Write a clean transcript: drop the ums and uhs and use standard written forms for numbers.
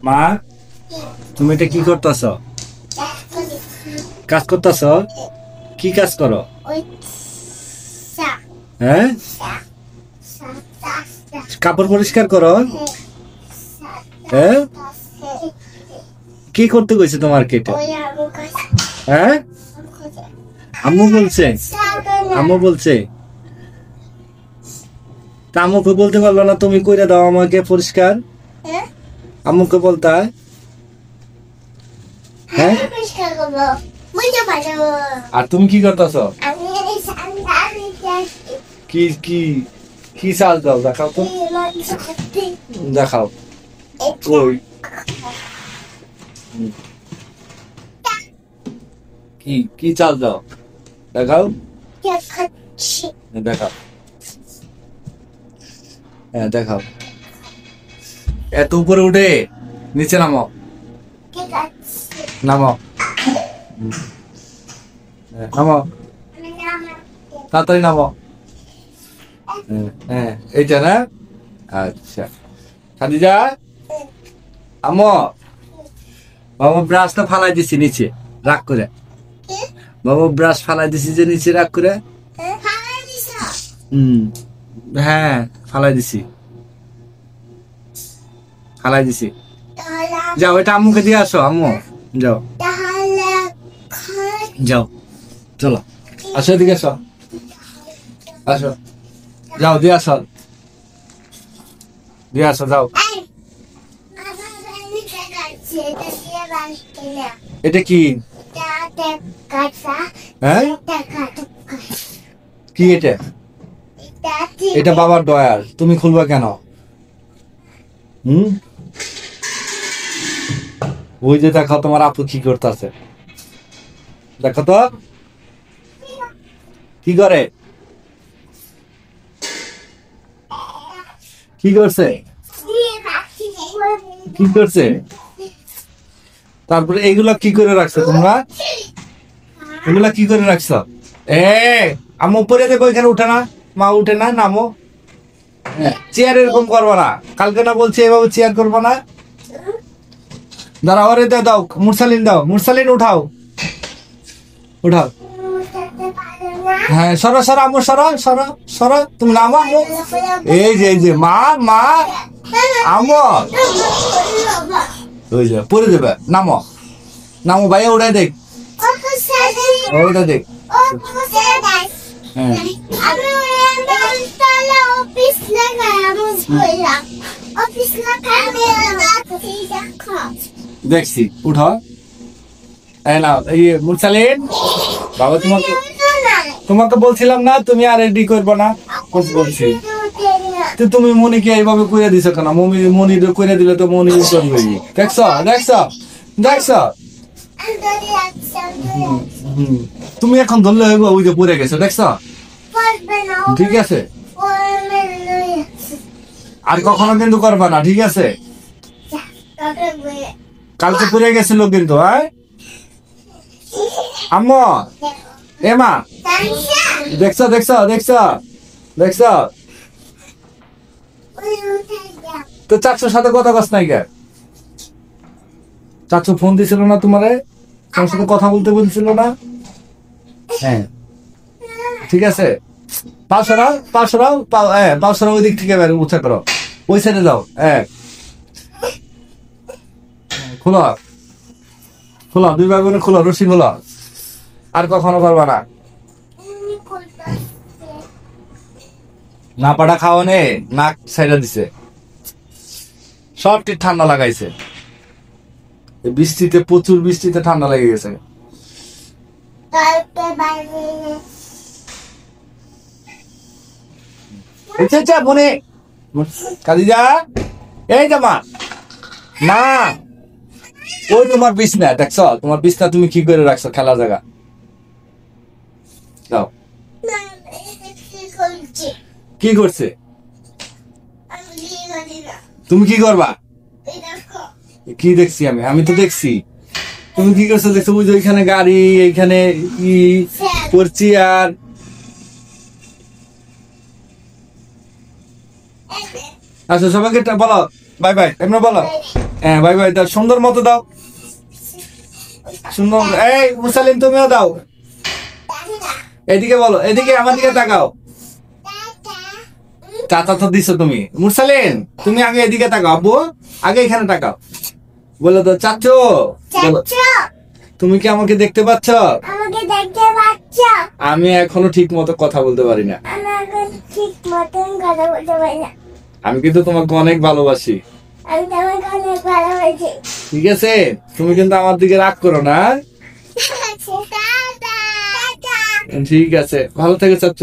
মা তুমি এটা কি করতেছ? কাজ করতেছ? কি কাজ করো? হ্যাঁ, কাপড় পরিষ্কার করো? হ্যাঁ, কি করতে গেছে তোমার কেটে? হ্যাঁ, আম্মু বলছে, আম্মু বলছে। তা আম্মুকে বলতে পারলো না তুমি কইরা দাও আমাকে পরিষ্কার? আম্মুকে বলতে হয়? হ্যাঁ, আর তুমি কি করতেছ? কি কি কি চাল দাও দেখাও তো, দেখাও। ওই কি কি চাল দাও দেখাও, দেখাও। হ্যাঁ দেখাও। এত উপরে উঠে নিচে নামো, নামো, নামো, তাড়াতাড়ি নামো। হ্যাঁ এইটা না, আচ্ছা। খাদিজা, আম্মু বাবা ব্রাশটা ফালাই দিছি নিচে রাগ করে। বাবা ব্রাশ ফালাই দিছি যে নিচে রাগ করে। হ্যাঁ ফালাই দিছি, ফালাই দিছি। যাও এটা আম্মুকে দিয়ে আসো। আম্মু যাও, যাও, চলো আসো, এদিকে আসো, আসো, যাও দিয়ে আসো, দিয়ে আসো, যাও। এটা কি? হ্যাঁ কি এটা? এটা বাবার ডয়ার, তুমি খুলবা কেন? ওই যে দেখো তোমার আপু কি করতেছে, দেখো তো কি করে, কি করছে, কি করছে। তারপরে এগুলা কি করে রাখছো তোমরা? এগুলা কি করে রাখছো? আম্মু উপরে দেখো, এখানে উঠে না, মা উঠে না, নামো। চেয়ার এরকম করবো না, কালকে না বলছি এভাবে চেয়ার করবো না। দাঁড়াও, আরে দাও, মুরসালিন দাও, মুরসালিন উঠাও, উঠাও। হ্যাঁ সরো সরো আম্মু, সরো সরো সরো, তুমি নামো আম্মু। এই যে মা মা আম্মু, ওই যে পরে দেবে, নামো নামো, ভাইয়া উঠাই দেখ, ওইটা দেখ। হ্যাঁ দেখছি, উঠো। এই নাও, এই মুরসালিন বাবা, তোমাকে তোমাকে বলছিলাম না তুমি আর রেডি করবো না, বলছি তো তুমি মনিকে এইভাবে কইরা দিছো কেন? মনি কইরা দিলে তো মনি করবে। দেখছ দেখছ দেখছ, তুমি এখন ধরলে হইব, ওই যে পড়ে গেছে, দেখছ? ঠিক আছে, আর কখনো কিন্তু করবা না, ঠিক আছে? কালকে পড়ে গেছিল কিন্তু। হ্যাঁ আম্মু, এ মা, দেখছ দেখছ দেখছ দেখছ, তো চাচুর সাথে কথা কস নাই কে? চাচু ফোন দিছিল না তোমারে, তোমার সাথে কথা বলতে বলছিল না? হ্যাঁ ঠিক আছে, পাও সরাও, পাও সরাও, পাও সরাও, ওই দিক থেকে উঠে করো, ওই সাইডে যাও। খোলো খোলো, দুই ভাই বোনে খোলো, রশি খোলো, আর কখনো করবা না। না পাটা খাওয়া নে, নাক সাইডা দিছে, সবটি ঠান্ডা লাগাইছে, বৃষ্টিতে, প্রচুর বৃষ্টিতে ঠান্ডা লেগে গেছে। মনে খাদিজা, এই জামা না, ওই তোমার বিছনা, দেখছ তোমার বিছনা তুমি কি করে রাখছো, খেলা জায়গা দাও। কি করছে? তুমি কি করবা? কি দেখছি আমি? আমি তো দেখছি তুমি কি করছো, দেখছো বুঝো, ওইখানে গাড়ি, এইখানে করছি। আর আচ্ছা সবাইকে বলো বাই বাই, এমনি বলো। হ্যাঁ বাই বাই দাও, সুন্দর মতো দাও, সুন্দর। এই মুরসালিন তুমিও দাও, এদিকে বলো, এদিকে আমার দিকে তাকাও। চাচা তো দিছো তুমি। মুরসালিন তুমি আগে এদিকে তাকাও, আব্বু আগে এখানে তাকাও, বলো তো চাচু, বলো তুমি কি আমাকে দেখতে পাচ্ছ? আমাকে দেখতে পাচ্ছ? আমি এখনো ঠিক মতো কথা বলতে পারি না। আমি এখন ঠিক মতন কথা বলতে পারি না। আমি কিন্তু তোমাকে অনেক ভালোবাসি। আমি তোমাকে অনেক ভালোবাসি। ঠিক আছে, তুমি কিন্তু আমার দিকে রাগ করো না। টাটা। ঠিক আছে, ভালো থেকে চাচ্ছ।